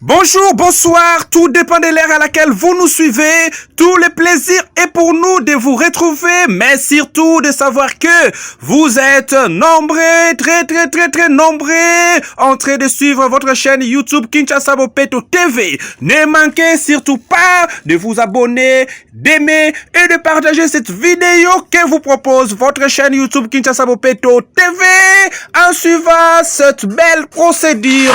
Bonjour, bonsoir, tout dépend de l'ère à laquelle vous nous suivez. Tout le plaisir est pour nous de vous retrouver, mais surtout de savoir que vous êtes nombreux, très nombreux en train de suivre votre chaîne YouTube Kinshasa Bopeto TV. Ne manquez surtout pas de vous abonner, d'aimer et de partager cette vidéo que vous propose votre chaîne YouTube Kinshasa Bopeto TV en suivant cette belle procédure.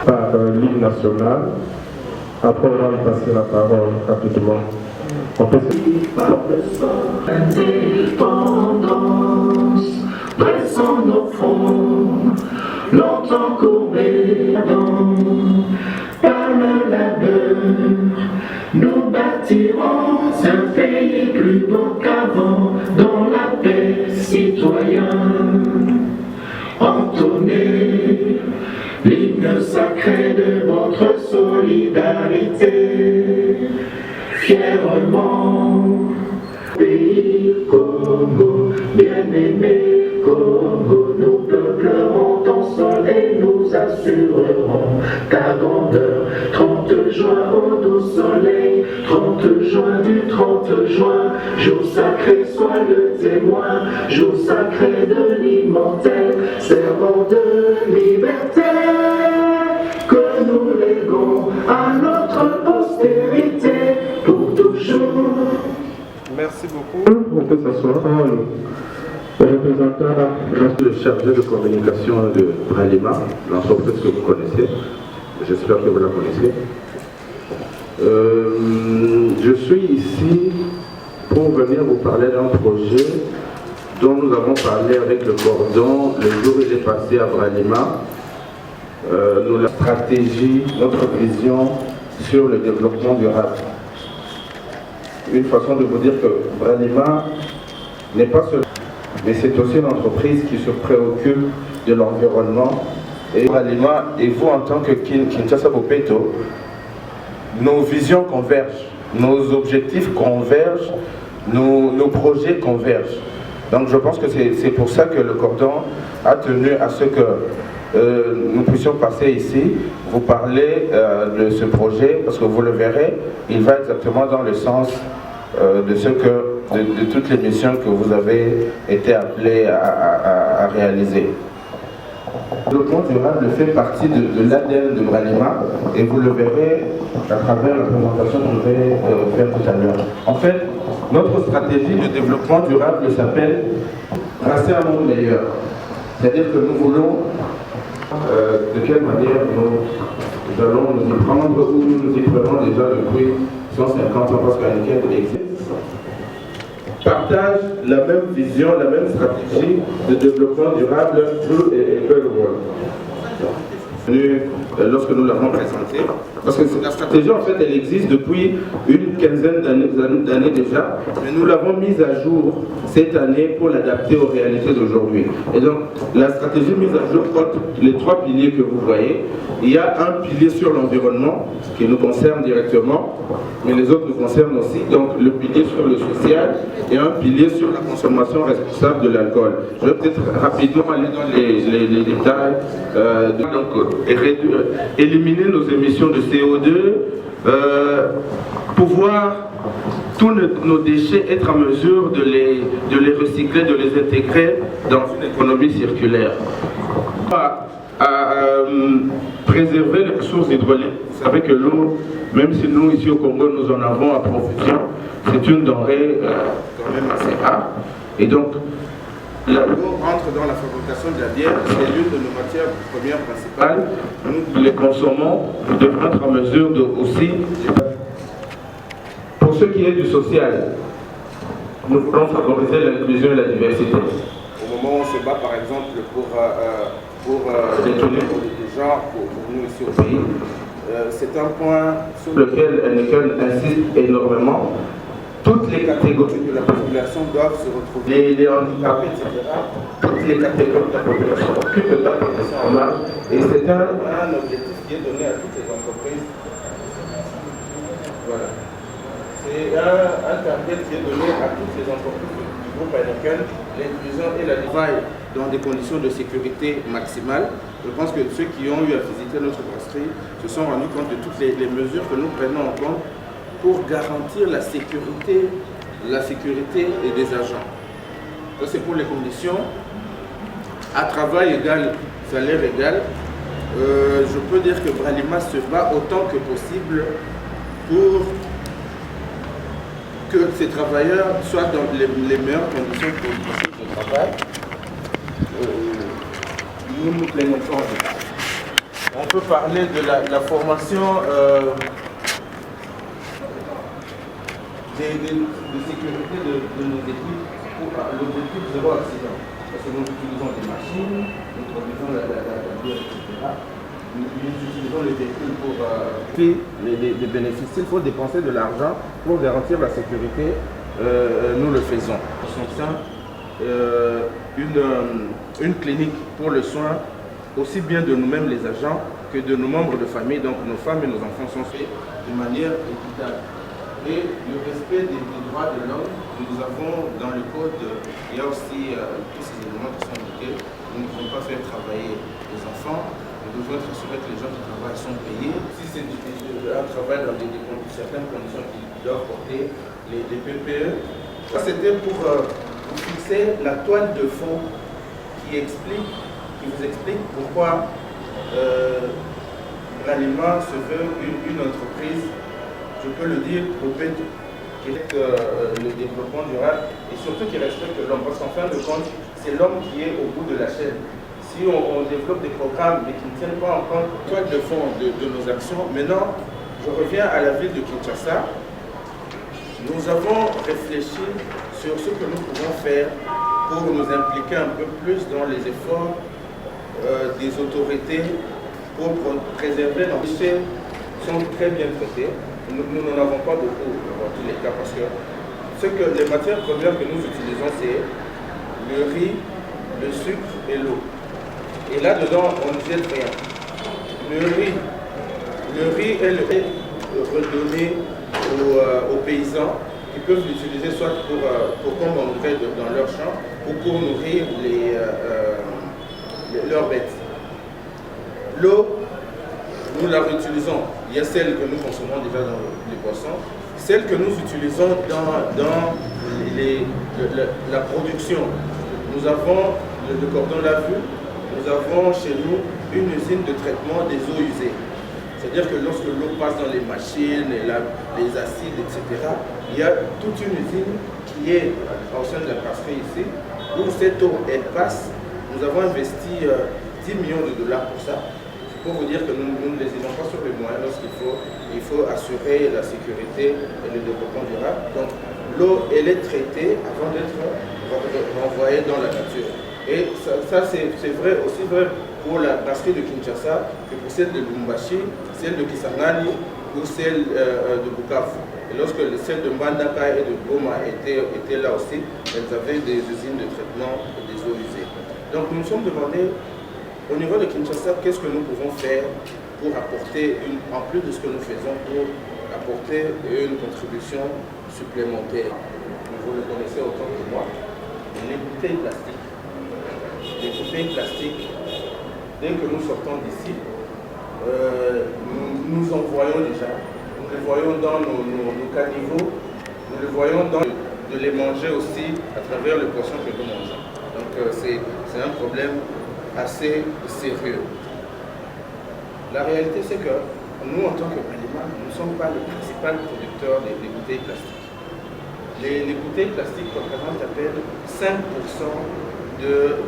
Par l'hymne national. Après, on va passer la parole rapidement. On peut Indépendance, dressant nos fronts, longtemps courbés par le labeur, nous bâtirons un pays plus beau qu'avant, dans la paix citoyenne. Entonnez l'hymne sacré de votre solidarité, fièrement. Pays Congo, bien-aimé Congo, nous peuplerons ton sol et nous assurerons ta grandeur. 30 juin au doux soleil, 30 juin du 30 juin, jour sacré soit le témoin, jour sacré de l'immortel, servant de liberté, que nous léguons à notre postérité pour toujours. Merci beaucoup. On peut s'asseoir. Le représentant, le chargé de communication de Bralima, l'entreprise que vous connaissez. J'espère que vous la connaissez. Je suis ici pour venir vous parler d'un projet dont nous avons parlé avec le cordon le jour où il est passé à Bralima. La stratégie, notre vision sur le développement durable. Une façon de vous dire que Bralima n'est pas seul, mais c'est aussi une entreprise qui se préoccupe de l'environnement. Et Bralima, et vous en tant que Kinshasa Bopeto, nos visions convergent, nos objectifs convergent, nos projets convergent. Donc je pense que c'est pour ça que le cordon a tenu à ce que nous puissions passer ici, vous parler de ce projet, parce que vous le verrez, il va exactement dans le sens de toutes les missions que vous avez été appelés à réaliser. Le développement durable fait partie de l'ADN de Bralima et vous le verrez à travers la présentation que je vais faire tout à l'heure. En fait, notre stratégie de développement durable s'appelle tracer un monde meilleur. C'est-à-dire que nous voulons de quelle manière nous allons nous y prendre ou nous y prenons déjà depuis 150 ans parce qu'un existe. Partage la même vision, la même stratégie de développement durable Blue et Apple World. Lorsque nous l'avons présenté, parce que la stratégie en fait elle existe depuis une quinzaine d'années déjà, mais nous l'avons mise à jour cette année pour l'adapter aux réalités d'aujourd'hui. Et donc la stratégie mise à jour porte les trois piliers que vous voyez. Il y a un pilier sur l'environnement qui nous concerne directement, mais les autres nous concernent aussi. Donc le pilier sur le social et un pilier sur la consommation responsable de l'alcool. Je vais peut-être rapidement aller dans les détails. Éliminer nos émissions de CO2, pouvoir tous nos déchets être en mesure de les recycler, de les intégrer dans une économie circulaire. À préserver les ressources hydrauliques. Vous savez que l'eau, même si nous ici au Congo nous en avons à profusion, c'est une denrée quand même assez rare. Et donc l'eau entre dans la fabrication de la bière, c'est l'une de nos matières premières principales. Nous les consommons, nous devons être en mesure de aussi. Pour ce qui est du social, nous voulons favoriser l'inclusion et la diversité. Au moment où on se bat par exemple pour détenir le genre pour nous ici au pays, c'est un point sur lequel Heineken insiste énormément. toutes les catégories de la population doivent se retrouver, les handicapés, etc. Toutes les catégories de la population occupent de la population en marge. Et c'est un objectif qui est donné à toutes les entreprises. Voilà. C'est un target qui est donné à toutes les entreprises du groupe Heineken, l'inclusion et la travail dans des conditions de sécurité maximale. Je pense que ceux qui ont eu à visiter notre brasserie se sont rendus compte de toutes les mesures que nous prenons en compte pour garantir la sécurité et des agents. Ça, c'est pour les conditions. À travail égal, salaire égal, je peux dire que Bralima se bat autant que possible pour que ces travailleurs soient dans les meilleures conditions possibles de travail. Nous nous plaignons pas en détail. On peut parler de la formation de sécurité de nos équipes pour l'objectif zéro accident. Parce que nous utilisons des machines, nous produisons la bière, etc. Nous utilisons les véhicules pour les bénéfices. S'il faut dépenser de l'argent pour garantir la sécurité, nous le faisons. Une clinique pour le soin, aussi bien de nous-mêmes les agents que de nos membres de famille. Donc nos femmes et nos enfants sont faits de manière équitable. Et le respect des droits de l'homme, nous avons dans le code, il y a aussi tous ces éléments qui sont indiqués. Nous ne pouvons pas faire travailler les enfants. Nous devons être assurés que les gens qui travaillent sont payés. Si c'est un travail dans certaines conditions qui doivent porter les PPE. Ça, c'était pour vous fixer la toile de fond qui vous explique pourquoi Bralima se veut une entreprise, je peux le dire, qui respecte le développement durable et surtout qui respecte l'homme. Parce qu'en fin de compte, c'est l'homme qui est au bout de la chaîne. Si on développe des programmes mais qui ne tiennent pas en compte la toile de fond de nos actions, maintenant, je reviens à la ville de Kinshasa. Nous avons réfléchi sur ce que nous pouvons faire pour nous impliquer un peu plus dans les efforts des autorités pour préserver nos déchets sont très bien traités. Nous n'en avons pas beaucoup dans tous les cas parce que les matières premières que nous utilisons, c'est le riz, le sucre et l'eau. Et là-dedans, on ne jette rien. Le riz est redonné aux paysans qui peuvent l'utiliser soit pour comme engrais dans leurs champs ou pour nourrir leurs bêtes. L'eau, nous la réutilisons. Il y a celle que nous consommons déjà dans les poissons, celle que nous utilisons dans la production. Nous avons, le cordon l'a vu, nous avons chez nous une usine de traitement des eaux usées. C'est-à-dire que lorsque l'eau passe dans les machines, les acides, etc., il y a toute une usine qui est au sein de la brasserie ici, où cette eau, elle passe. Nous avons investi 10 millions de dollars pour ça. C'est pour vous dire que nous ne les aidons pas sur les moyens lorsqu'il faut assurer la sécurité et le développement durable. Donc l'eau, elle est traitée avant d'être renvoyée dans la nature. Et ça c'est vrai, aussi vrai pour la brasserie de Kinshasa que pour celle de Lubumbashi, celle de Kisangani ou celle de Bukavu. Et lorsque celle de Mbandaka et de Goma étaient là aussi, elles avaient des usines de traitement des eaux usées. Donc nous nous sommes demandé, au niveau de Kinshasa, qu'est-ce que nous pouvons faire pour apporter, en plus de ce que nous faisons, pour apporter une contribution supplémentaire. Vous le connaissez autant que moi, les bouteilles plastiques. Les bouteilles plastiques, dès que nous sortons d'ici, nous en voyons déjà. Nous les voyons dans nos caniveaux, nous les voyons de les manger aussi à travers le poisson que nous mangeons. Donc c'est un problème assez sérieux. La réalité c'est que nous en tant que Bralima, nous ne sommes pas les principaux producteurs des bouteilles plastiques. Les bouteilles plastiques représentent à peine 5%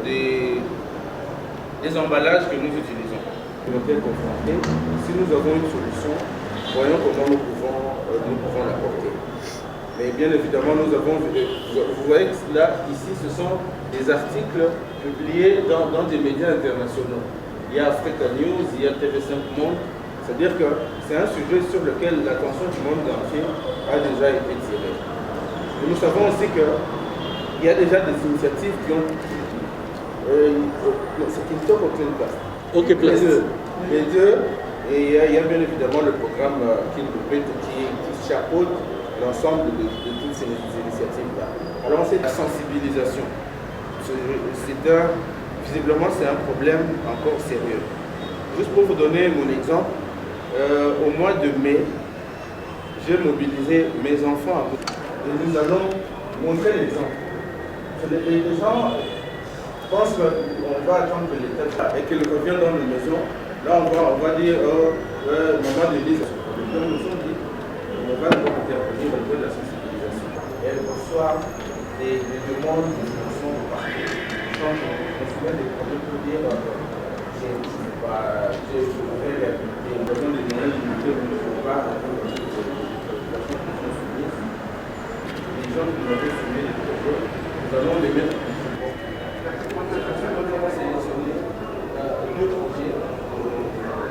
des emballages que nous utilisons. Si nous avons une solution, voyons comment nous pouvons l'apporter. Mais bien évidemment, nous avons, vous voyez que là, ici, ce sont des articles publiés dans des médias internationaux. Il y a Africa News, il y a TV5 Monde. C'est-à-dire que c'est un sujet sur lequel l'attention du monde entier a déjà été tirée. Et nous savons aussi qu'il y a déjà des initiatives qui ont... c'est Kintok ou Clean Plast? OK Plast. Les deux. Et il y a bien évidemment le programme qui chapeaute l'ensemble de toutes ces initiatives-là. Alors c'est la sensibilisation. Visiblement c'est un problème encore sérieux. Juste pour vous donner mon exemple, au mois de mai, j'ai mobilisé mes enfants et nous allons montrer l'exemple. Les gens pensent qu'on va attendre que l'État et qu'ils reviennent dans les maisons. Là, on va dire, maman de Lise, on va intervenir au niveau de la sensibilisation. Elle reçoit des demandes de financement partout. Quand on se met des problèmes pour dire, j'ai fait réhabiliter, on a besoin de moyens limités, on ne peut pas répondre à toutes les situations qui sont soumises. Les gens qui nous avaient soumis les projets, nous allons les mettre en place. On va sélectionner deux projets.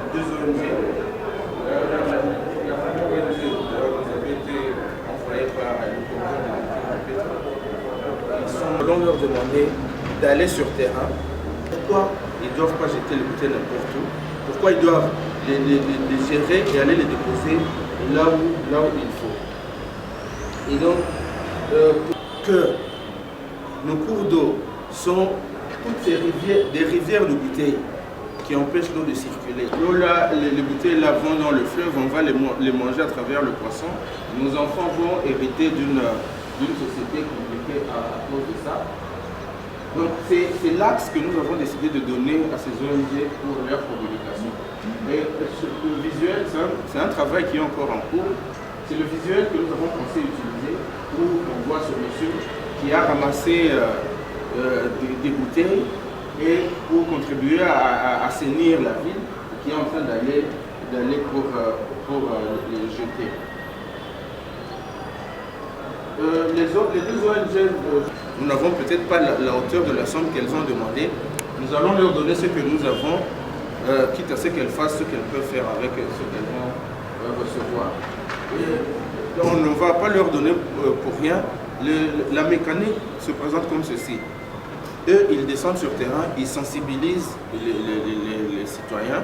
Deux ONG. La famille ONG nous avait été envoyée par Nous allons leur demander d'aller sur terrain. Pourquoi ils ne doivent pas jeter les bouteilles n'importe où? Pourquoi ils doivent les gérer et aller les déposer là où il faut? Et donc, que nos cours d'eau sont toutes ces rivières, des rivières de bouteilles qui empêchent l'eau de circuler. L'eau là, les bouteilles là vont dans le fleuve, on va les manger à travers le poisson. Nos enfants vont hériter d'une société compliquée à cause de ça. Donc c'est l'axe que nous avons décidé de donner à ces ONG pour leur communication. Et le visuel, c'est un travail qui est encore en cours. C'est le visuel que nous avons pensé utiliser où on voit ce monsieur qui a ramassé des bouteilles et pour contribuer à assainir la ville, qui est en train d'aller pour les jeter. Les deux ONG, nous n'avons peut-être pas la hauteur de la somme qu'elles ont demandé. Nous allons leur donner ce que nous avons, quitte à ce qu'elles fassent ce qu'elles peuvent faire avec ce qu'elles vont recevoir. Et on ne va pas leur donner pour rien. La mécanique se présente comme ceci. Eux, ils descendent sur terrain, ils sensibilisent les citoyens.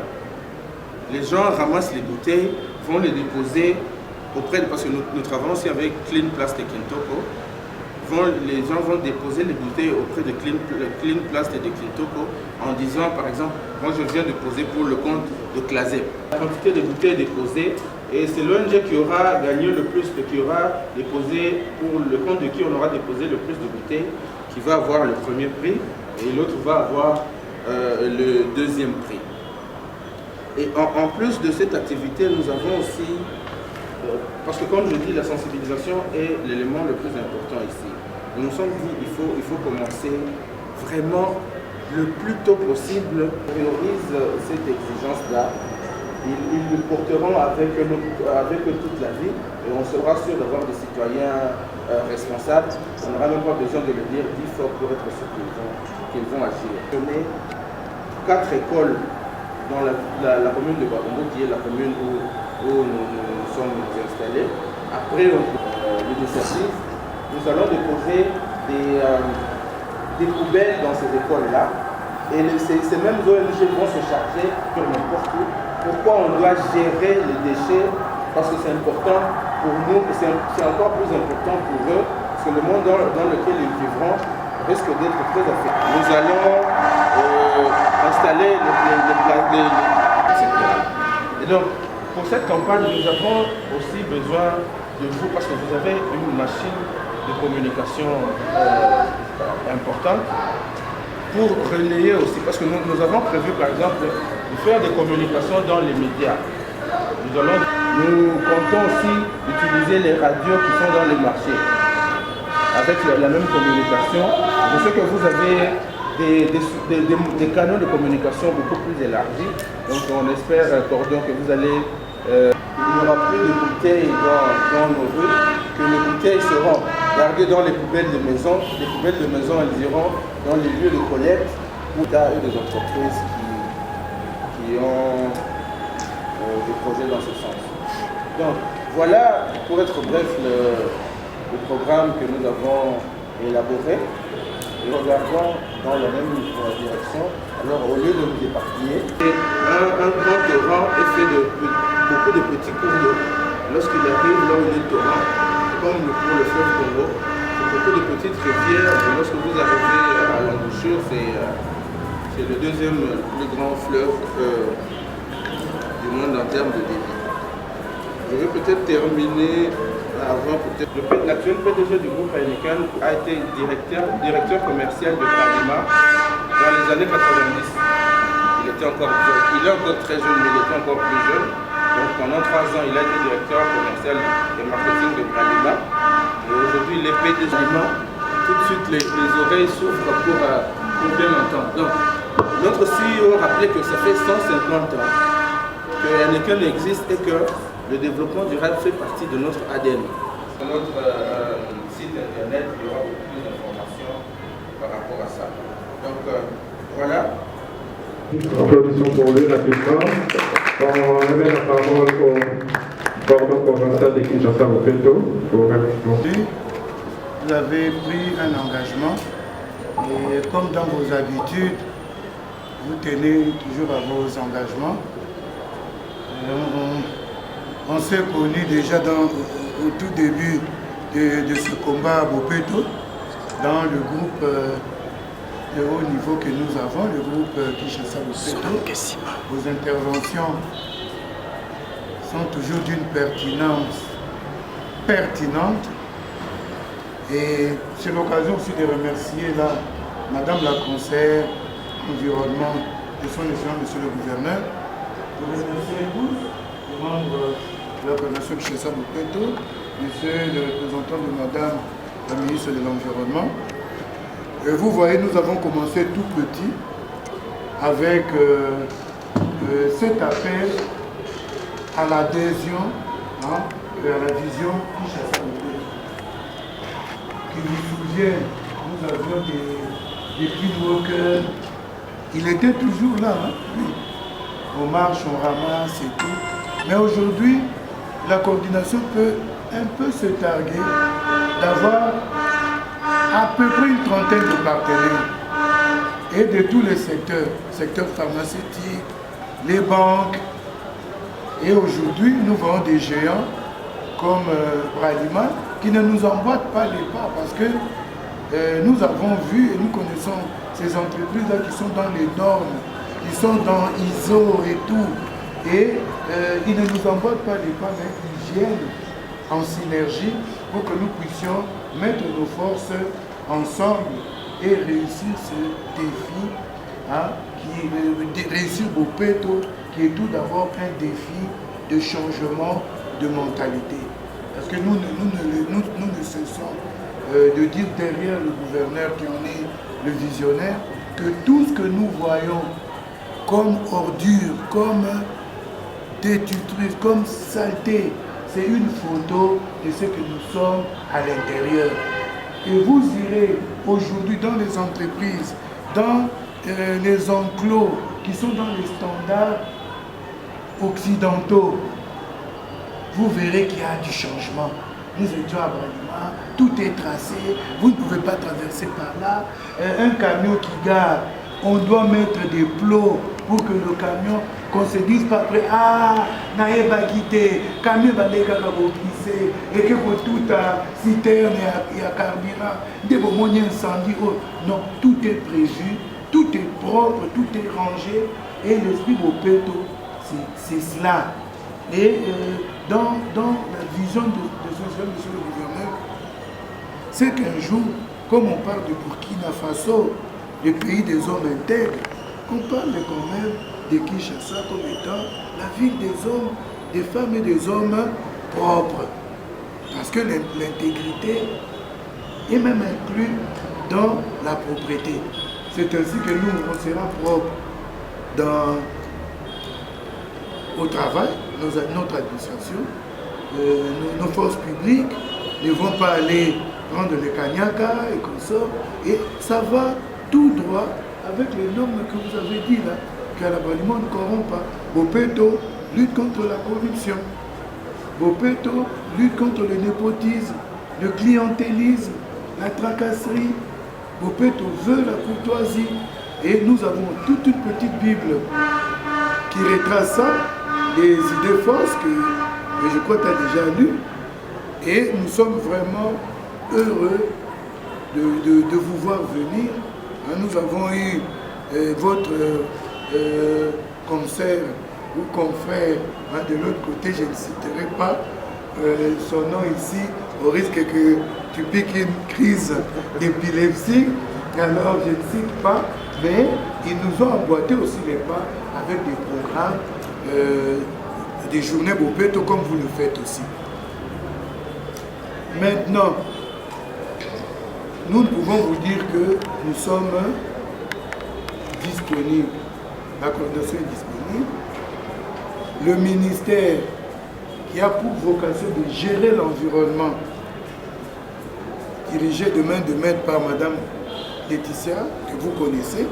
Les gens ramassent les bouteilles, vont les déposer parce que nous travaillons aussi avec Clean Plast et Kintoko. Les gens vont déposer les bouteilles auprès de Clean Plast et de Kintoko en disant, par exemple, moi je viens de poser pour le compte de Clazep. La quantité de bouteilles déposées, et c'est l'ONG qui aura gagné le plus, qui aura déposé, pour le compte de qui on aura déposé le plus de bouteilles, qui va avoir le premier prix, et l'autre va avoir le deuxième prix. Et en plus de cette activité, nous avons aussi, parce que comme je dis, la sensibilisation est l'élément le plus important ici. Nous nous sommes dit qu'il faut commencer vraiment le plus tôt possible. On priorise cette exigence-là. Ils le porteront avec toute la vie et on sera sûr d'avoir des citoyens responsables. On n'aura même pas besoin de le dire 10 fois pour être sûr qu'ils vont agir. On est 4 écoles dans la commune de Barongo, qui est la commune où nous sommes installés. Après l'initiative, nous allons déposer des poubelles dans ces écoles-là. Et ces mêmes ONG vont se charger sur n'importe où. Pourquoi on doit gérer les déchets? Parce que c'est important pour nous et c'est encore plus important pour eux, parce que le monde dans lequel ils vivront risque d'être très affecté. Nous allons installer les et donc, pour cette campagne, nous avons aussi besoin de vous, parce que vous avez une machine de communication importante, pour relayer aussi, parce que nous avons prévu par exemple de faire des communications dans les médias. Nous comptons aussi utiliser les radios qui sont dans les marchés, avec la même communication. Je sais que vous avez des canaux de communication beaucoup plus élargis, donc on espère, Cordon, que vous allez... il n'y aura plus de bouteilles dans nos rues, que les bouteilles seront gardées dans les poubelles de maison. Les poubelles de maison, elles iront dans les lieux de collecte ou dans des entreprises qui ont des projets dans ce sens. Donc voilà, pour être bref, programme que nous avons élaboré et regardons dans la même direction. Alors au lieu de nous éparpiller, un grand torrent est fait de beaucoup de petits cours d'eau. Lorsqu'il arrive là où il est torrent, comme pour le fleuve Congo, c'est beaucoup de petites rivières. Et lorsque vous arrivez à l'embouchure, c'est le deuxième plus grand fleuve du monde en termes de débit. Je vais peut-être terminer avant l'actuel PDG du groupe Heineken a été directeur commercial de Bralima dans les années 90. Il est encore très jeune, mais il était encore plus jeune. Donc pendant 3 ans, il a été directeur commercial et marketing de Bralima. Et aujourd'hui, il est PDG de Bralima. Tout de suite, les oreilles s'ouvrent pour bien entendre. Donc, notre CEO rappelait que ça fait 150 ans que Heineken existe et que le développement durable fait partie de notre ADN. Sur notre site internet, il y aura beaucoup plus d'informations par rapport à ça. Donc voilà. Applaudissons pour lui, la plupart. On remet la parole au cordon provincial de Kinshasa Bopeto pour remerciements. Vous avez pris un engagement et comme dans vos habitudes, vous tenez toujours à vos engagements. On s'est connus déjà au tout début de ce combat à Bopeto, dans le groupe de haut niveau que nous avons, le groupe Kinshasa Bopeto. Vos interventions sont toujours d'une pertinence pertinente. Et c'est l'occasion aussi de remercier Madame la conseillère environnement de son excellence, Monsieur le gouverneur, de remercier tous les membres de la coordination Kinshasa Bopeto, Monsieur le représentant de Madame la ministre de l'Environnement. Vous voyez, nous avons commencé tout petit avec cet appel à l'adhésion et à la vision Kinshasa Bopeto. Qui vous souviennent, nous avions des pinwalkers. Il était toujours là, oui. On marche, on ramasse et tout. Mais aujourd'hui, la coordination peut un peu se targuer d'avoir à peu près une trentaine de partenaires et de tous les secteurs, secteur pharmaceutique, les banques. Et aujourd'hui, nous voyons des géants comme Bralima qui ne nous emboîtent pas les pas parce que nous avons vu et nous connaissons ces entreprises-là qui sont dans les normes, qui sont dans ISO et tout. Et ils ne nous emboîtent pas les pas, mais ils viennent en synergie pour que nous puissions mettre nos forces ensemble et réussir ce défi, réussir Bopeto, qui est tout d'abord un défi de changement de mentalité. Parce que nous ne cessons de dire derrière le gouverneur qui en est le visionnaire, que tout ce que nous voyons comme ordure, comme détruite, comme saleté, c'est une photo de ce que nous sommes à l'intérieur. Et vous irez aujourd'hui dans les entreprises, dans les enclos qui sont dans les standards occidentaux, vous verrez qu'il y a du changement. Nous étions à Bralima, tout est tracé, vous ne pouvez pas traverser par là. Un camion qui gare, on doit mettre des plots pour que le camion, qu'on se dise pas après, ah, naïe va quitter, camion va glisser, et que pour tout à citerne et à carburant, des moments incendie. Non, tout est prévu, tout est propre, tout est rangé, et l'esprit Bopeto, c'est cela. Et dans la vision de monsieur le gouverneur, c'est qu'un jour, comme on parle de Burkina Faso, le pays des hommes intègres, on parle quand même de Kinshasa comme étant la ville des hommes, des femmes et des hommes propres. Parce que l'intégrité est même inclue dans la propriété. C'est ainsi que nous, on sera propre au travail, notre administration, nos forces publiques ne vont pas aller prendre les kanyaka et comme ça. Et ça va tout droit avec les normes que vous avez dit là, qu'à la Bralima ne corrompt pas. Bopeto lutte contre la corruption. Bopeto lutte contre le népotisme. le clientélisme, la tracasserie. Bopeto veut la courtoisie. Et nous avons toute une petite Bible qui retrace ça, les idées fausses que je crois que tu as déjà lues. Et nous sommes vraiment heureux de vous voir venir. Nous avons eu votre concert ou confrère de l'autre côté, je ne citerai pas son nom ici, au risque que tu piques une crise d'épilepsie. Alors je ne cite pas, mais ils nous ont emboîté aussi les pas avec des programmes, des journées Bopeto comme vous le faites aussi. Maintenant, nous pouvons vous dire que nous sommes disponibles. La coordination est disponible. Le ministère qui a pour vocation de gérer l'environnement, dirigé de main de maître par Madame Laetitia, que vous connaissez,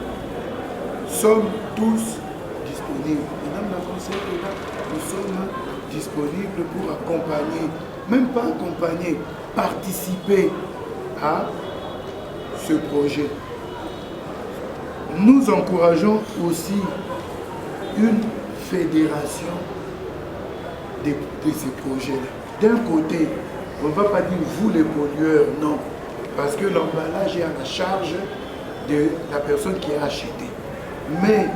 sommes tous disponibles. Madame la conseillère est là, nous sommes disponibles pour accompagner, même pas accompagner, participer à ce projet. Nous encourageons aussi une fédération de ces projets-là. D'un côté, on ne va pas dire vous les pollueurs, non, parce que l'emballage est à la charge de la personne qui a acheté. Mais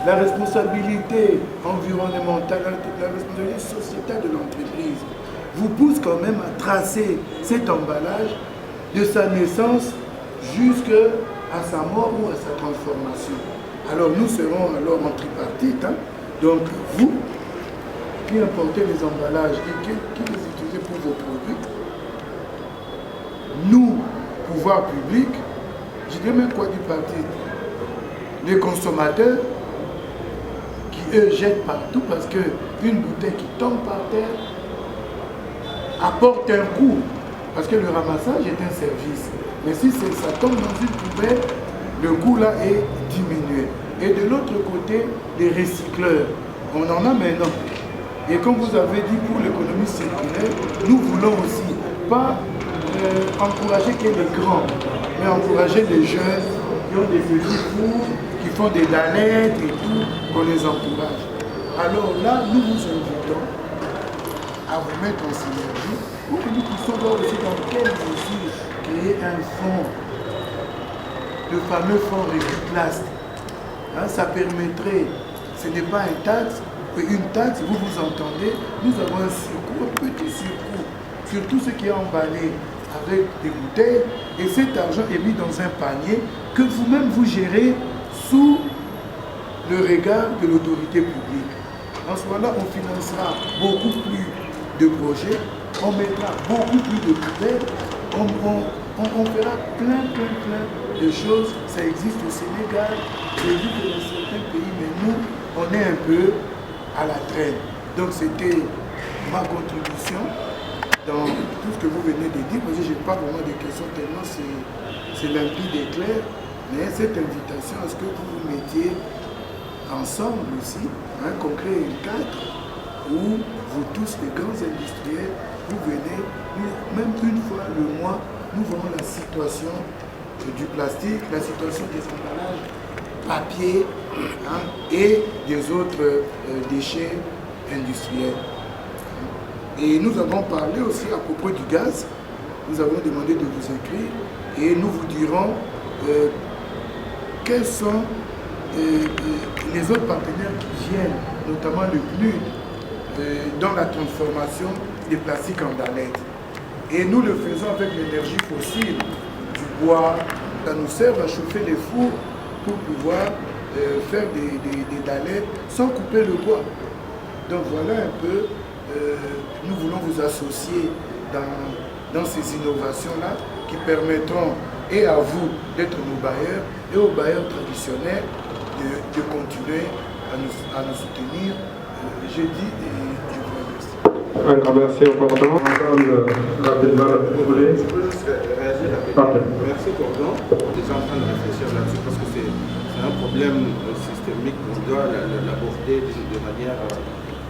la responsabilité environnementale, la responsabilité sociétale de l'entreprise vous pousse quand même à tracer cet emballage de sa naissance jusqu'à sa mort ou à sa transformation. Alors nous serons alors en tripartite, hein. Donc vous qui importez les emballages et qui les utilisez pour vos produits, nous, pouvoir public, je dirais même quoi du parti, les consommateurs qui eux jettent partout parce qu'une bouteille qui tombe par terre apporte un coût, parce que le ramassage est un service. Mais si ça tombe dans une poubelle, le coût là est diminué. Et de l'autre côté, les recycleurs, on en a maintenant. Et comme vous avez dit, pour l'économie circulaire, nous voulons aussi pas encourager que les grands, mais encourager les jeunes qui ont des petits fours, qui font des danettes et tout, qu'on les encourage. Alors là, nous vous invitons à vous mettre en synergie pour que nous puissions voir aussi dans quelle mesure créer un fonds, le fameux fonds Réciclaste. Hein, ça permettrait, ce n'est pas une taxe, vous vous entendez, nous avons un surcoût, un petit surcoût, sur tout ce qui est emballé avec des bouteilles, et cet argent est mis dans un panier que vous-même vous gérez sous le regard de l'autorité publique. En ce moment-là, on financera beaucoup plus de projets, on mettra beaucoup plus de poubelles, on fera plein de choses. Ça existe au Sénégal, ça existe dans certains pays, mais nous, on est un peu à la traîne. Donc c'était ma contribution dans tout ce que vous venez de dire, parce que je n'ai pas vraiment de questions tellement c'est limpide et clair, mais cette invitation à ce que vous vous mettiez ensemble aussi, hein, qu'on crée un cadre où vous tous, les grands industriels, vous venez, même une fois le mois, nous voyons la situation du plastique, la situation des emballages, papier, hein, et des autres déchets industriels. Et nous avons parlé aussi à propos du gaz. Nous avons demandé de vous écrire et nous vous dirons quels sont les autres partenaires qui viennent, notamment le PNUD, dans la transformation des plastiques en dallettes. Et nous le faisons avec l'énergie fossile, du bois. Ça nous sert à chauffer les fours pour pouvoir faire des dallettes sans couper le bois. Donc voilà un peu, nous voulons vous associer dans ces innovations-là qui permettront et à vous d'être nos bailleurs et aux bailleurs traditionnels de continuer à nous soutenir. Je dis et je vous remercie. Un grand merci au Cordon. Rapidement, vous voulez? Je peux juste réagir rapidement. Merci Cordon. On est déjà en train de réfléchir là-dessus parce que c'est un problème systémique qu'on doit l'aborder de manière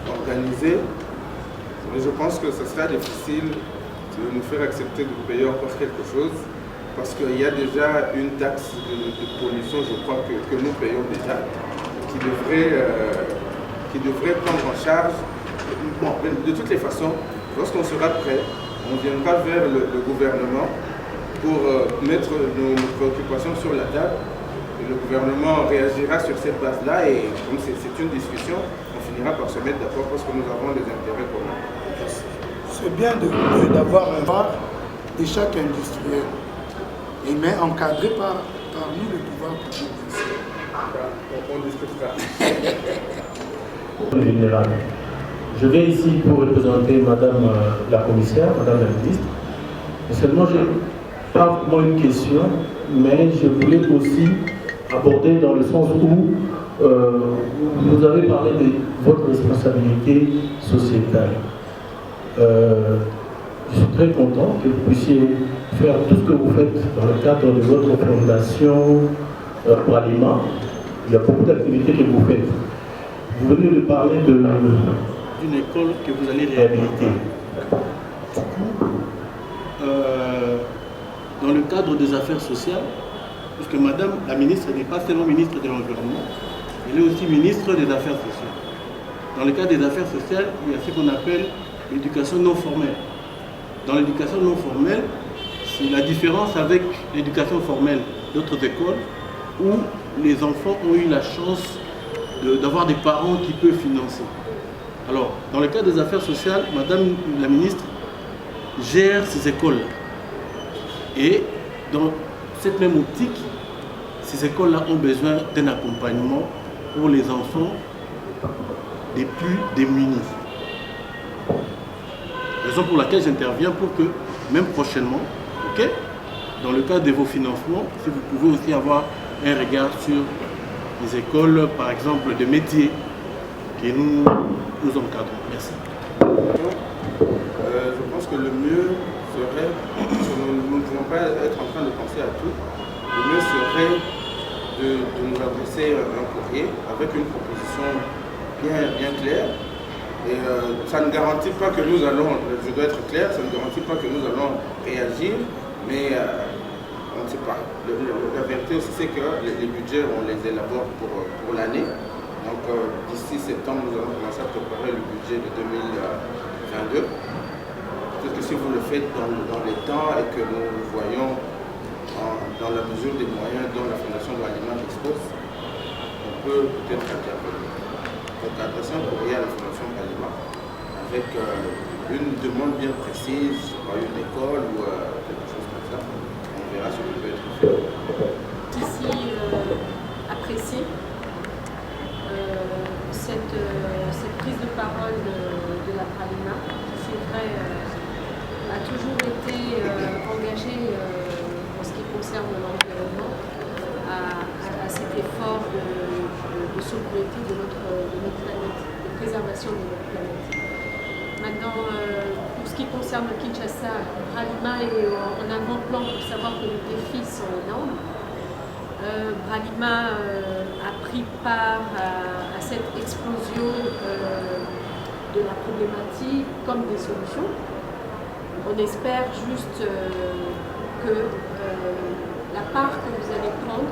organisée. Mais je pense que ce sera difficile de nous faire accepter de payer encore quelque chose, parce qu'il y a déjà une taxe de pollution, je crois, que nous payons déjà, qui devrait prendre en charge. Bon, de toutes les façons, lorsqu'on sera prêt, on viendra vers le gouvernement pour mettre nos préoccupations sur la table. Et le gouvernement réagira sur cette base-là et comme c'est une discussion, on finira par se mettre d'accord parce que nous avons des intérêts communs. C'est bien d'avoir un bar de chaque industriel, mais encadré par nous, le pouvoir public. On discutera. Général. Je vais ici pour représenter Madame la commissaire, Madame la ministre. Et seulement, je n'ai pas vraiment une question, mais je voulais aussi aborder dans le sens où vous avez parlé de votre responsabilité sociétale. Je suis très content que vous puissiez faire tout ce que vous faites dans le cadre de votre fondation Bralima. Il y a beaucoup d'activités que vous faites. Vous venez de parler d'une école que vous allez réhabiliter. Dans le cadre des affaires sociales, puisque Madame la ministre n'est pas seulement ministre de l'Environnement, elle est aussi ministre des Affaires sociales. Dans le cadre des affaires sociales, il y a ce qu'on appelle l'éducation non formelle. Dans l'éducation non formelle, c'est la différence avec l'éducation formelle d'autres écoles où les enfants ont eu la chance d'avoir des parents qui peuvent financer. Alors, dans le cadre des affaires sociales, Madame la ministre gère ces écoles. Et dans cette même optique, ces écoles-là ont besoin d'un accompagnement pour les enfants les plus démunis. Raison pour laquelle j'interviens pour que, même prochainement, okay, dans le cadre de vos financements, si vous pouvez aussi avoir un regard sur les écoles, par exemple, de métiers que nous encadrons. Merci. Je pense que le mieux serait, nous ne pouvons pas être en train de penser à tout, le mieux serait de nous adresser un courrier avec une proposition bien claire. Et ça ne garantit pas que nous allons, je dois être clair, ça ne garantit pas que nous allons réagir, mais on ne sait pas. La vérité aussi, c'est que les budgets, on les élabore pour l'année. Donc d'ici septembre, nous allons commencer à préparer le budget de 2022. Peut-être que si vous le faites dans les temps et que nous voyons dans la mesure des moyens dont la Fondation Bralima dispose, on peut peut-être intervenir. Donc adresser un courrier à la Fondation Bralima avec une demande bien précise par une école ou quelque chose comme ça. On verra ce qui peut être fait. Ici, apprécier cette prise de parole de la Bralima, qui c'est vrai a toujours été engagée en ce qui concerne l'environnement à cet effort de sobriété de notre planète, de préservation de notre planète. Maintenant, pour ce qui concerne Kinshasa, Bralima est en avant-plan pour savoir que les défis sont énormes. Bralima a pris part à cette explosion de la problématique comme des solutions. On espère juste que la part que vous allez prendre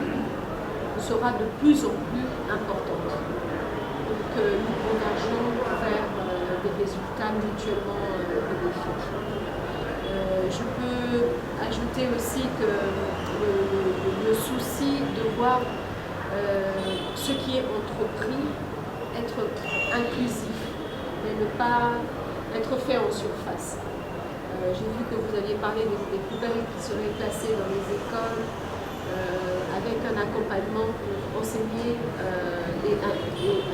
sera de plus en plus importante pour que nous convergeons vers des résultats mutuellement bénéfiques. Je peux ajouter aussi que le souci de voir ce qui est entrepris être inclusif, mais ne pas être fait en surface. J'ai vu que vous aviez parlé des poubelles qui seraient placées dans les écoles avec un accompagnement pour enseigner et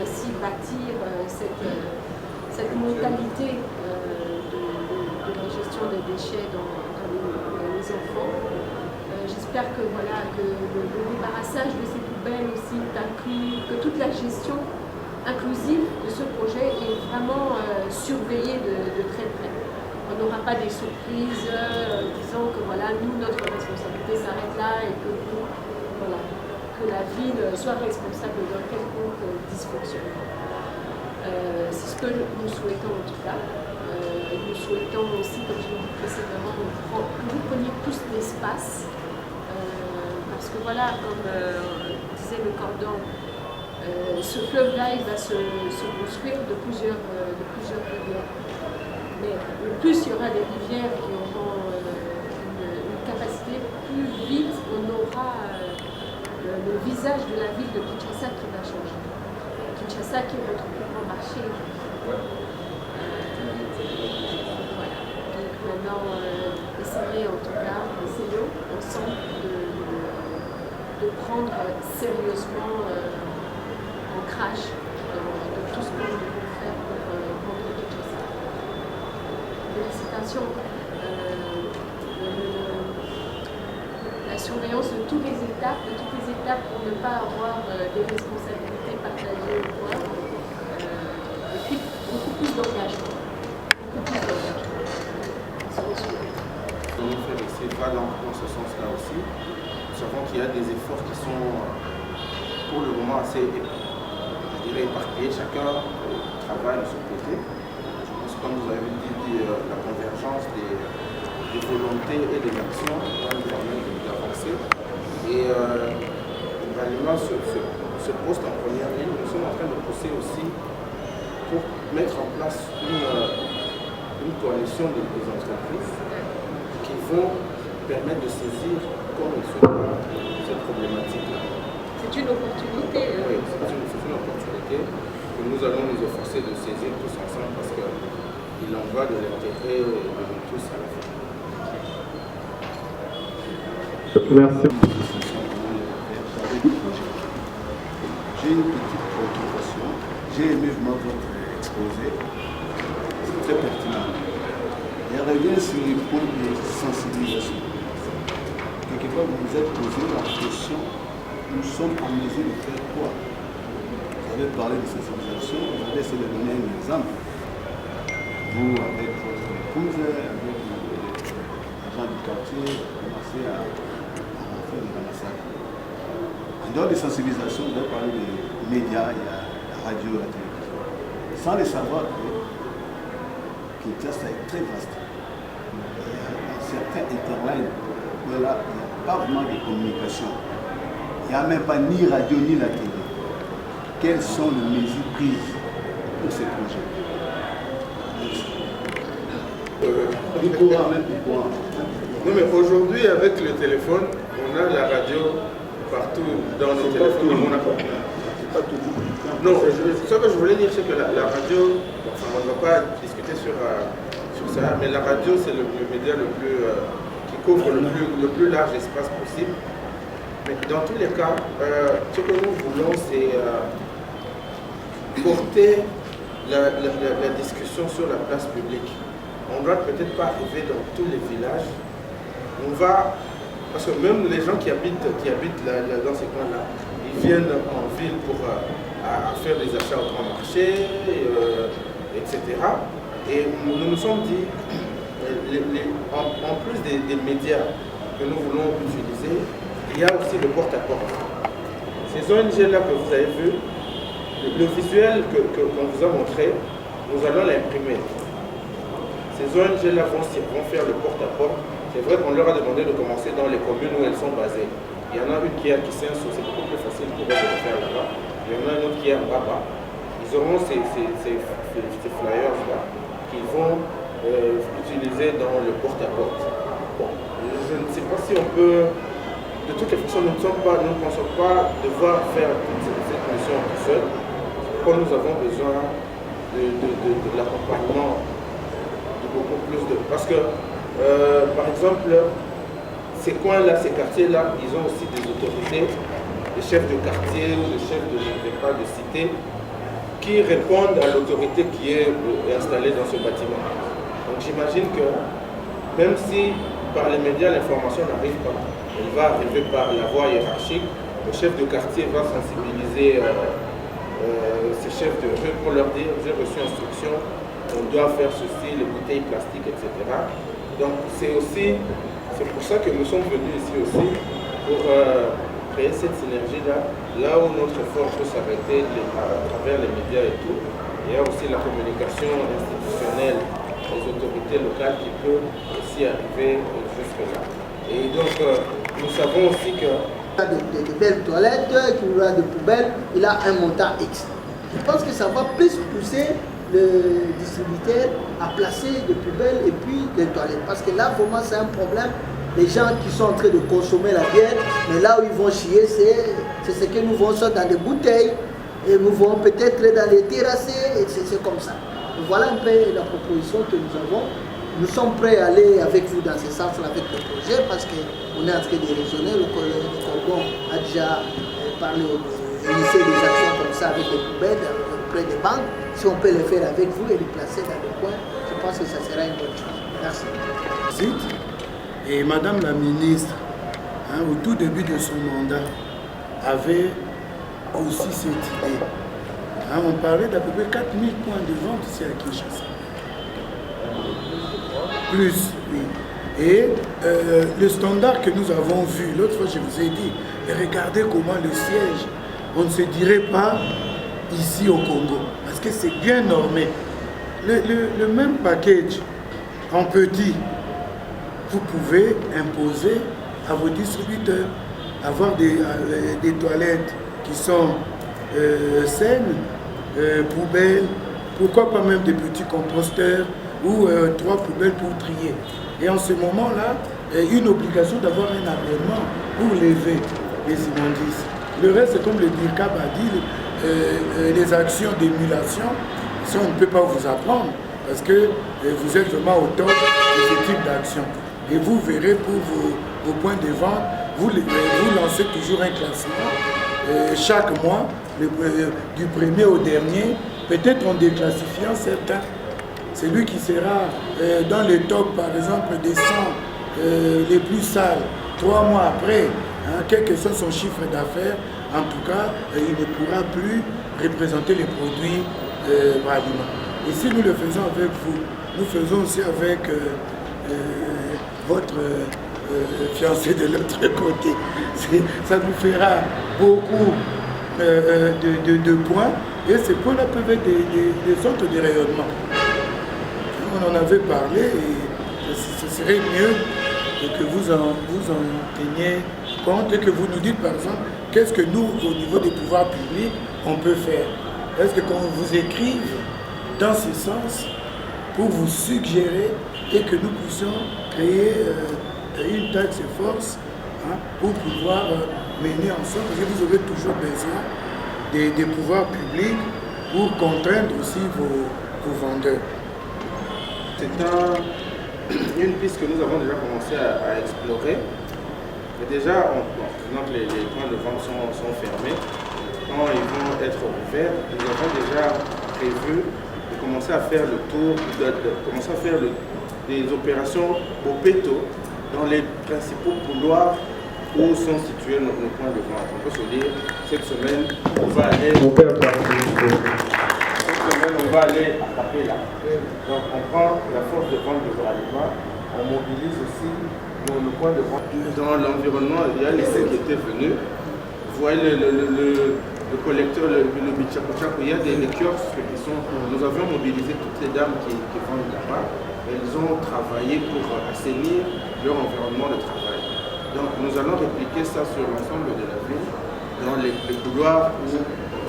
ainsi bâtir cette mentalité de la gestion des déchets dans les enfants. J'espère que, que le débarrassage de ces poubelles aussi inclut, que toute la gestion inclusive de ce projet est vraiment surveillée de très près. On n'aura pas des surprises disant que nous, notre responsabilité s'arrête là et que que la ville soit responsable d'un quelconque dysfonctionnement. C'est ce que nous souhaitons en tout cas. Nous souhaitons aussi, comme je l'ai dit précédemment, que vous preniez plus d'espace. Parce que voilà, comme disait le cordon, ce fleuve-là, il va se construire de plusieurs rivières. Mais plus il y aura des rivières qui auront une capacité, plus vite on aura le visage de la ville de Kinshasa qui va changer. Kinshasa qui est notre plus grand marché. Voilà. Donc maintenant, essayez en tout cas, essayons ensemble de prendre sérieusement l'ancrage de tout ce que nous devons faire pour rendre Kinshasa. Félicitations. La surveillance de toutes les étapes pour ne pas avoir des responsabilités partagées au pouvoir. Et puis beaucoup plus d'engagement. Nous faire essayer de dans ce sens-là aussi. Nous savons qu'il y a des efforts qui sont pour le moment assez éparpillés. Chacun travaille de son côté. Je pense que comme vous avez dit, la convergence des volontés et des actions va nous permettre d'avancer. Et Bralima se poste en première ligne. Nous sommes en train de pousser aussi pour mettre en place une coalition des entreprises qui vont permettre de saisir comme il se doit cette problématique-là. C'est une opportunité. Oui, c'est une opportunité que nous allons nous efforcer de saisir tous ensemble parce qu'il en va de l'intérêt de nous tous à la fin. Merci. J'ai une petite préoccupation. J'ai aimé vraiment votre exposé. C'est très pertinent. Et revient sur les points de sensibilisation. Quelque part, vous vous êtes posé la question, nous sommes en mesure de faire quoi? Vous avez parlé de sensibilisation, vous avez essayé de donner un exemple. Vous, avec votre épouse, avec les agents du quartier, vous commencez à faire des ramassage. En dehors des sensibilisations, vous avez parlé des médias, il y a la radio, la télévision. Sans le savoir que Kinshasa est très vaste. Il y a certains interlines où là, il n'y a pas vraiment de communication. Il n'y a même pas ni radio ni la télé. Quelles sont les mesures prises pour ces projets? Du courant, même du courant. Non, mais aujourd'hui, avec le téléphone, on a la radio partout dans nos téléphones. Non, ce que je voulais dire, c'est que la radio, enfin, on ne va pas discuter sur ça, mais la radio, c'est le média qui couvre le plus large espace possible. Mais dans tous les cas, ce que nous voulons, c'est porter la discussion sur la place publique. On ne doit peut-être pas arriver dans tous les villages. On va, parce que même les gens qui habitent dans ces coins-là, ils viennent en ville pour faire des achats au grand marché, etc. Et nous nous sommes dit, en plus des médias que nous voulons utiliser, il y a aussi le porte-à-porte. Ces ONG-là que vous avez vu, le visuel qu'on vous a montré, nous allons l'imprimer. Ces ONG-là vont faire le porte-à-porte. C'est vrai qu'on leur a demandé de commencer dans les communes où elles sont basées. Il y en a une qui est à Kisenso, c'est beaucoup plus facile pour eux de le faire là-bas. Il y en a une autre qui est à Baba. Ils auront ces flyers-là qu'ils vont utiliser dans le porte-à-porte. Bon, je ne sais pas si on peut... De toutes les façons, nous ne pensons pas devoir faire cette mission tout seul. Pourquoi nous avons besoin de l'accompagnement de beaucoup plus de... Parce que, par exemple, ces coins-là, ces quartiers-là, ils ont aussi des autorités, des chefs de quartier ou des chefs de cité, qui répondent à l'autorité qui est installée dans ce bâtiment. Donc j'imagine que même si par les médias l'information n'arrive pas, elle va arriver par la voie hiérarchique, le chef de quartier va sensibiliser ces chefs de rue pour leur dire j'ai reçu instruction, on doit faire ceci, les bouteilles plastiques, etc. Donc c'est pour ça que nous sommes venus ici aussi, pour créer cette synergie-là, là où notre effort peut s'arrêter à travers les médias et tout. Il y a aussi la communication institutionnelle les autorités locales qui peuvent aussi arriver jusque-là. Et donc, nous savons aussi que... De belles toilettes, qu'il aura de poubelles, il a un montant X. Je pense que ça va plus pousser le distributeur à placer des poubelles et puis des toilettes. Parce que là, vraiment, c'est un problème. Les gens qui sont en train de consommer la bière, mais là où ils vont chier, c'est ce que nous vendons dans des bouteilles. Et nous vont peut-être dans les terrassés, et c'est comme ça. Donc voilà un peu la proposition que nous avons. Nous sommes prêts à aller avec vous dans ce sens-là avec le projet parce qu'on est en train de raisonner. Le Cordon a déjà parlé, initié des actions comme ça avec les poubelles auprès des banques. Si on peut le faire avec vous et les placer dans le coin, je pense que ça sera une bonne chose. Merci. Et Madame la ministre, au tout début de son mandat, avait aussi cette idée. On parlait d'à peu près 4000 points de vente ici à Kinshasa. Plus, oui. Et le standard que nous avons vu, l'autre fois je vous ai dit, regardez comment le siège, on ne se dirait pas ici au Congo, parce que c'est bien normé. Le même package en petit, vous pouvez imposer à vos distributeurs, avoir des toilettes qui sont saines, poubelles, pourquoi pas même des petits composteurs ou 3 poubelles pour trier. Et en ce moment-là, une obligation d'avoir un agrément pour lever les immondices. Le reste, c'est comme le DIRCAB a dit, les actions d'émulation, ça on ne peut pas vous apprendre parce que vous êtes vraiment au top de ce type d'action. Et vous verrez pour vos points de vente, vous lancez toujours un classement chaque mois, du premier au dernier, peut-être en déclassifiant certains. Celui qui sera dans le top, par exemple, des 100 les plus sales, 3 mois après, quel que soit son chiffre d'affaires, en tout cas, il ne pourra plus représenter les produits Bralima. Et si nous le faisons avec vous, nous faisons aussi avec votre fiancé de l'autre côté. Ça nous fera beaucoup de points, et ces points-là peuvent être des sortes de rayonnement. On en avait parlé et ce serait mieux que vous en teniez compte et que vous nous dites par exemple qu'est-ce que nous au niveau des pouvoirs publics on peut faire. Est-ce que qu'on vous écrive dans ce sens pour vous suggérer et que nous puissions créer une taxe force pour pouvoir mener ensemble, parce que vous aurez toujours besoin des pouvoirs publics pour contraindre aussi vos vendeurs. C'est une piste que nous avons déjà commencé à explorer. Mais déjà, maintenant que les points de vente sont fermés, quand ils vont être ouverts, nous avons déjà prévu de commencer à faire le tour, commencer à faire des opérations au péto dans les principaux couloirs où sont situés nos points de vente. On peut se dire, cette semaine, on va aller... on va aller à Capella. Donc on prend la force de vente de Bralima, on mobilise aussi le point de vente. Dans l'environnement, il y a l'essai qui était venu. Vous voyez le collecteur, le Bichakochako, il y a des kiosques qui sont... Nous avions mobilisé toutes les dames qui vendent là-bas. Elles ont travaillé pour assainir leur environnement de travail. Donc nous allons répliquer ça sur l'ensemble de la ville, dans les couloirs où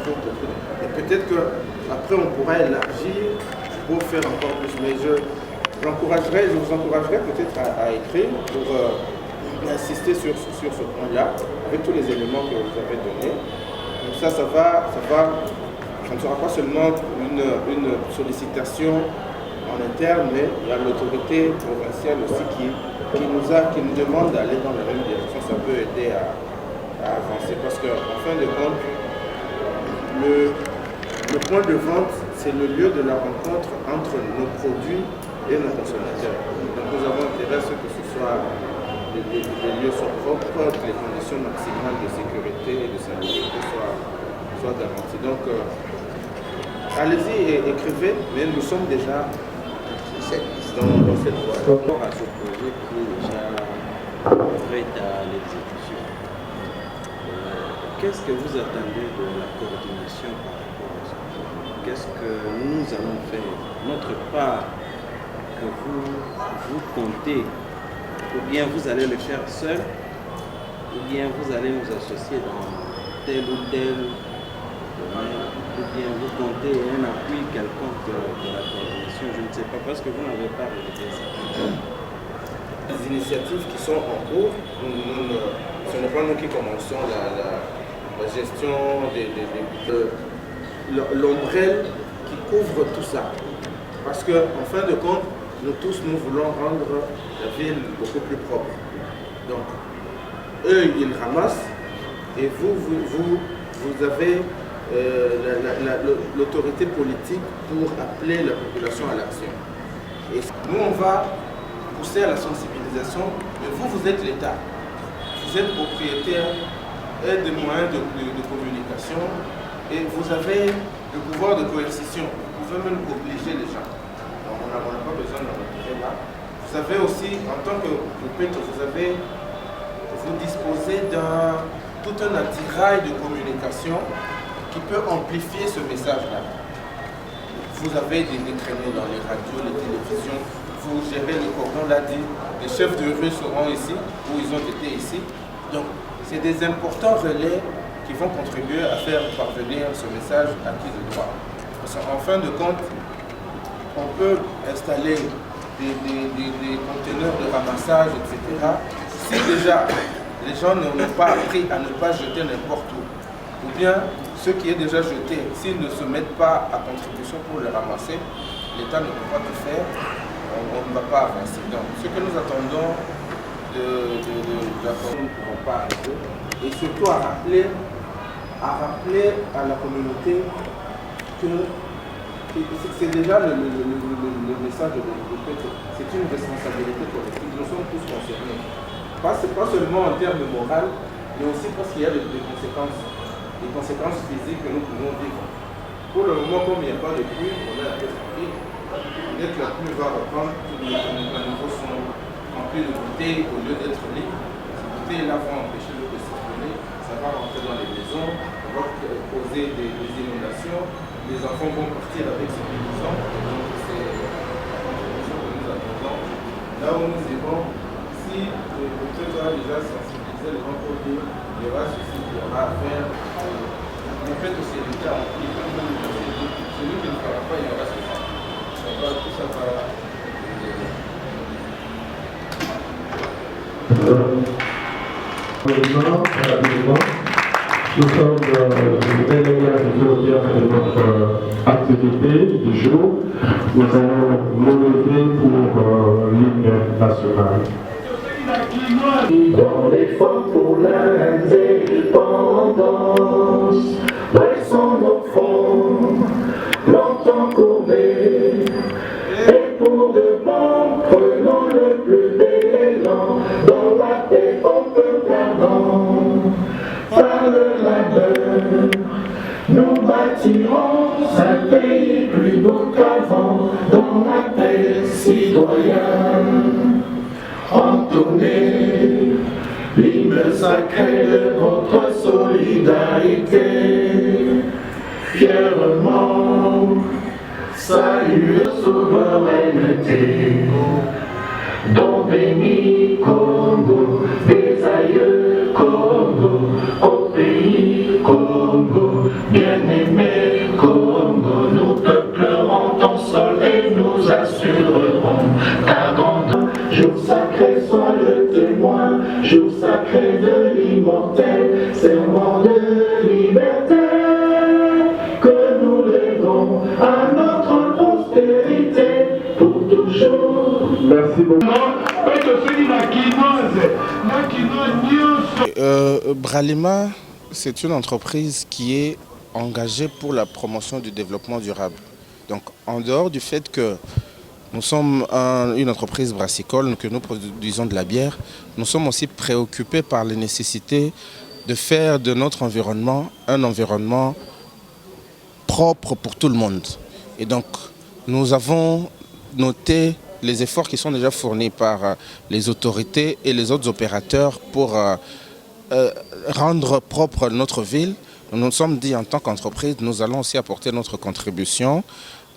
et peut-être qu'après on pourra élargir pour faire encore plus. Mais je vous encouragerai peut-être à écrire pour insister sur ce point-là, avec tous les éléments que vous avez donnés. Donc ça ne sera pas seulement une sollicitation en interne, mais il y a l'autorité provinciale aussi qui nous demande d'aller dans la même direction. Ça peut aider à avancer parce qu'en fin de compte, le point de vente, c'est le lieu de la rencontre entre nos produits et nos consommateurs. Donc nous avons intérêt à ce que ce soit les lieux soient propres, que les conditions maximales de sécurité et de salubrité soient garanties. Donc allez-y et écrivez, mais nous sommes déjà dans cette voie. Par rapport à ce projet qui est déjà prêt à l'exécution, qu'est-ce que vous attendez de la coordination par rapport à ce projet? Qu'est-ce que nous allons faire, notre part, que vous comptez, ou bien vous allez le faire seul, ou bien vous allez nous associer dans tel ou tel domaine, ou bien vous comptez un appui quelconque de la coordination, je ne sais pas, parce que vous n'avez pas relevé ça. Les initiatives qui sont en cours, ce n'est pas nous qui commençons la gestion de l'ombrelle qui couvre tout ça. Parce qu'en fin de compte, nous tous, nous voulons rendre la ville beaucoup plus propre. Donc, eux, ils ramassent et vous avez l'autorité politique pour appeler la population à l'action. Et nous, on va pousser à la sensibilisation, mais vous êtes l'État. Vous êtes propriétaire des moyens de communication et vous avez le pouvoir de coercition. Vous pouvez même obliger les gens. Donc, on n'a pas besoin d'en rentrer là. Vous avez aussi, en tant que peuple, vous disposez d'un tout un attirail de communication qui peut amplifier ce message-là. Vous avez des créneaux dans les radios, les télévisions, vous gérez le cordon, l'a dit, les chefs de rue seront ici, ou ils ont été ici. Donc, c'est des importants relais qui vont contribuer à faire parvenir ce message à qui de droit. Parce qu'en fin de compte, on peut installer des conteneurs de ramassage, etc. Si déjà les gens n'ont pas appris à ne pas jeter n'importe où, ou bien ce qui est déjà jeté, s'ils ne se mettent pas à contribution pour le ramasser, l'État ne peut pas tout faire, on ne va pas avancer. Donc, ce que nous attendons de la commune, nous ne pourrons pas arriver, et surtout à rappeler à la communauté que c'est déjà le message de l'État, c'est une responsabilité collective, nous sommes tous concernés. Pas seulement en termes moraux, mais aussi parce qu'il y a des conséquences physiques que nous pouvons vivre. Pour le moment, comme il n'y a pas de pluie, on est un peu tranquille. Dès que la pluie va reprendre, tous les niveaux sont remplis de bouteilles au lieu d'être libres. Ces bouteilles-là vont empêcher l'eau de circuler, ça va rentrer dans les maisons, ça va causer des inondations, les enfants vont partir avec ces maisons. Donc c'est la contribution que nous attendons. Là où nous irons, si le peut-être a déjà sensibilisé les gens pour dire il y aura ceci, il y aura à faire. En fait, aussi l'État en prie, celui qui ne fera pas, il y aura ceci. Tout ça va. Rapidement, nous sommes très bien de notre activité du jour. Nous allons nous lever pour l'hymne national. Dans l'effort pour l'indépendance, pressons nos fronts, longtemps courbés, et pour de bon, prenons le plus bel élan, dans la paix au peuple ardent. Par le labeur, nous bâtirons un pays plus beau qu'avant, dans la paix citoyenne. Entonnez l'hymne sacré de notre solidarité, fièrement saluer souveraineté, dont béni Congo, des aïeux Congo, au pays Congo, bien-aimé Congo, nous peuplerons ton sol et nous assurerons ta grandeur. Jour sacré soit le témoin, jour sacré de l'immortel, serment de liberté, que nous lèverons à notre prospérité pour toujours. Merci beaucoup. Bralima, c'est une entreprise qui est engagée pour la promotion du développement durable. Donc, en dehors du fait que nous sommes une entreprise brassicole, que nous produisons de la bière, nous sommes aussi préoccupés par la nécessité de faire de notre environnement un environnement propre pour tout le monde. Et donc, nous avons noté les efforts qui sont déjà fournis par les autorités et les autres opérateurs pour rendre propre notre ville. Nous nous sommes dit en tant qu'entreprise, nous allons aussi apporter notre contribution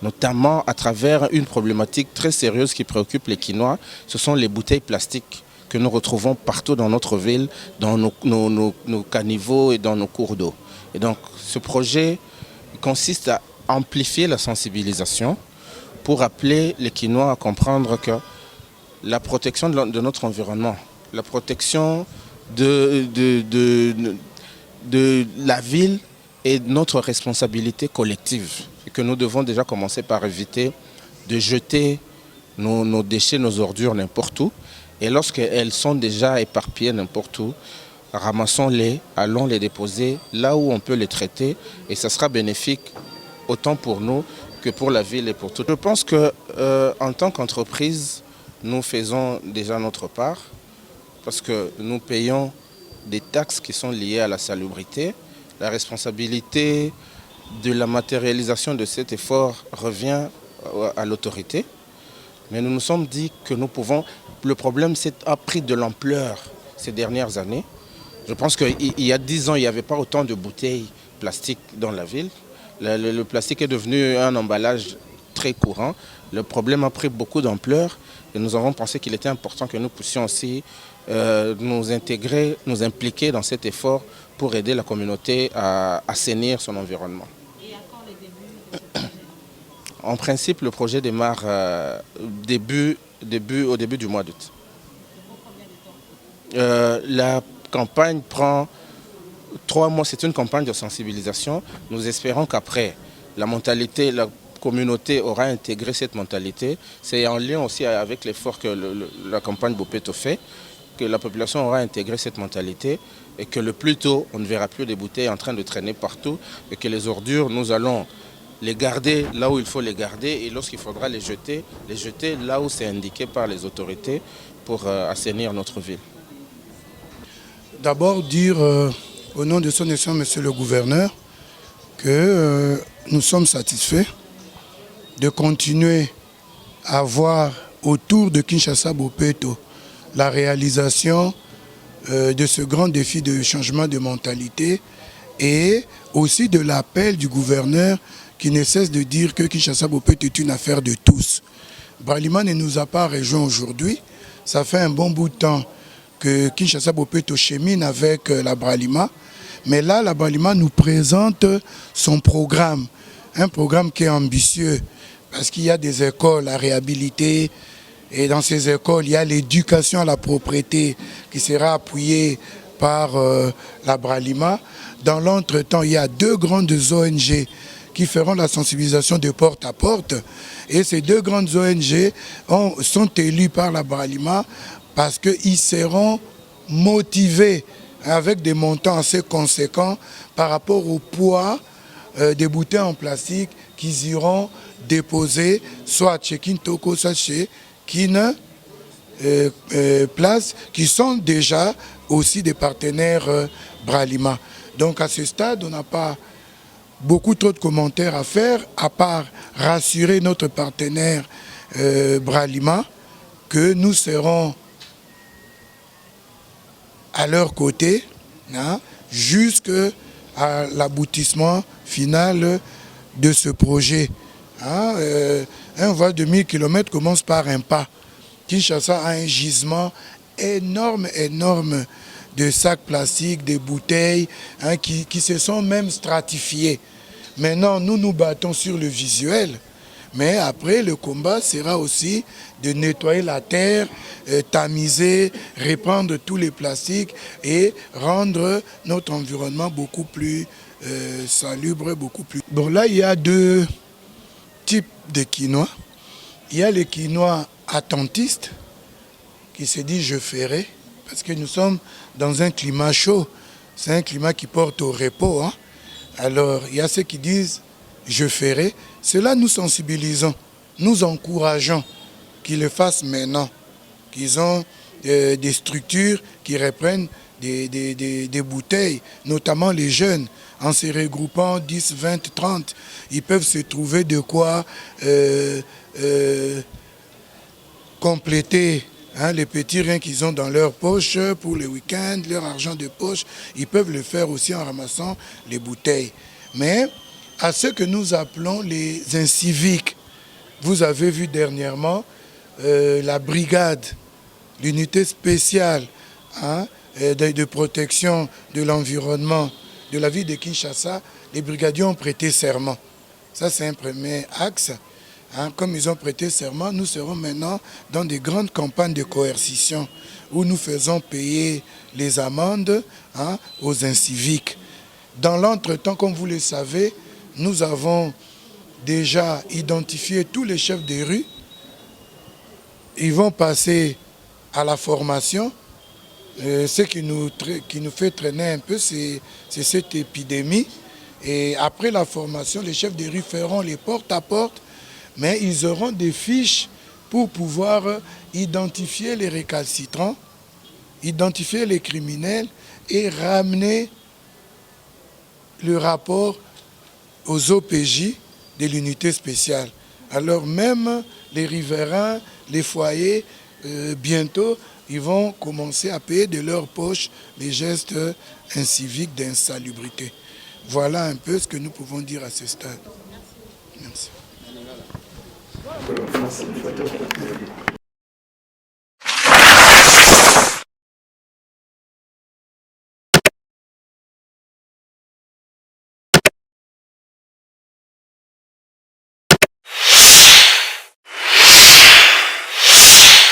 notamment à travers une problématique très sérieuse qui préoccupe les Quinois, ce sont les bouteilles plastiques que nous retrouvons partout dans notre ville, dans nos caniveaux et dans nos cours d'eau. Et donc ce projet consiste à amplifier la sensibilisation pour appeler les Quinois à comprendre que la protection de notre environnement, la protection de la ville est notre responsabilité collective. Et que nous devons déjà commencer par éviter de jeter nos déchets, nos ordures n'importe où. Et lorsqu'elles sont déjà éparpillées n'importe où, ramassons-les, allons les déposer là où on peut les traiter. Et ça sera bénéfique autant pour nous que pour la ville et pour tout. Je pense qu'en tant qu'entreprise, nous faisons déjà notre part parce que nous payons des taxes qui sont liées à la salubrité. La responsabilité de la matérialisation de cet effort revient à l'autorité. Mais nous nous sommes dit que nous pouvons... Le problème a pris de l'ampleur ces dernières années. Je pense qu'il y a 10 ans, il n'y avait pas autant de bouteilles plastiques dans la ville. Le plastique est devenu un emballage très courant. Le problème a pris beaucoup d'ampleur et nous avons pensé qu'il était important que nous puissions aussi nous intégrer, nous impliquer dans cet effort pour aider la communauté à assainir son environnement. Et à quand les débuts? En principe, le projet démarre au début du mois d'août. La campagne prend 3 mois, c'est une campagne de sensibilisation. Nous espérons qu'après, la communauté aura intégré cette mentalité. C'est en lien aussi avec l'effort que la campagne Bopeto fait, que la population aura intégré cette mentalité et que le plus tôt, on ne verra plus des bouteilles en train de traîner partout et que les ordures, nous allons les garder là où il faut les garder et lorsqu'il faudra les jeter là où c'est indiqué par les autorités pour assainir notre ville. D'abord dire au nom de son Excellence, Monsieur le Gouverneur, que nous sommes satisfaits de continuer à voir autour de Kinshasa Bopeto la réalisation de ce grand défi de changement de mentalité et aussi de l'appel du gouverneur qui ne cesse de dire que Kinshasa Bopeto est une affaire de tous. Bralima ne nous a pas rejoints aujourd'hui. Ça fait un bon bout de temps que Kinshasa Bopeto chemine avec la Bralima. Mais là, la Bralima nous présente son programme. Un programme qui est ambitieux parce qu'il y a des écoles à réhabiliter. Et dans ces écoles, il y a l'éducation à la propriété qui sera appuyée par la Bralima. Dans l'entretemps, il y a 2 grandes ONG qui feront la sensibilisation de porte à porte. Et ces 2 grandes ONG sont élues par la Bralima parce qu'ils seront motivés avec des montants assez conséquents par rapport au poids des bouteilles en plastique qu'ils iront déposer soit chez Kintoko, soit chez Kin Place, qui sont déjà aussi des partenaires Bralima. Donc à ce stade, on n'a pas beaucoup trop de commentaires à faire, à part rassurer notre partenaire Bralima que nous serons à leur côté jusqu'à l'aboutissement final de ce projet. Un vol de 1000 km commence par un pas. Kinshasa a un gisement énorme de sacs plastiques, de bouteilles qui se sont même stratifiés. Maintenant, nous nous battons sur le visuel, mais après, le combat sera aussi de nettoyer la terre, tamiser, répandre tous les plastiques et rendre notre environnement beaucoup plus salubre, beaucoup plus... Bon, là, il y a 2 types de quinois. Il y a les quinois attentistes qui se disent « je ferai », parce que nous sommes dans un climat chaud. C'est un climat qui porte au repos. Alors, il y a ceux qui disent « je ferai ». Cela nous sensibilisons, nous encourageons qu'ils le fassent maintenant, qu'ils ont des structures qui reprennent des bouteilles, notamment les jeunes. En se regroupant 10, 20, 30, ils peuvent se trouver de quoi compléter les petits reins qu'ils ont dans leur poche pour le week-end, leur argent de poche. Ils peuvent le faire aussi en ramassant les bouteilles. Mais à ce que nous appelons les inciviques. Vous avez vu dernièrement la brigade, l'unité spéciale de protection de l'environnement de la ville de Kinshasa. Les brigadiers ont prêté serment. Ça, c'est un premier axe. Comme ils ont prêté serment, nous serons maintenant dans des grandes campagnes de coercition où nous faisons payer les amendes aux inciviques. Dans l'entretemps, comme vous le savez, nous avons déjà identifié tous les chefs de rue. Ils vont passer à la formation. Ce qui nous fait traîner un peu, c'est cette épidémie. Et après la formation, les chefs de rue feront les porte-à-porte, mais ils auront des fiches pour pouvoir identifier les récalcitrants, identifier les criminels et ramener le rapport aux OPJ de l'unité spéciale. Alors même les riverains, les foyers, bientôt, ils vont commencer à payer de leur poche les gestes inciviques d'insalubrité. Voilà un peu ce que nous pouvons dire à ce stade. Merci.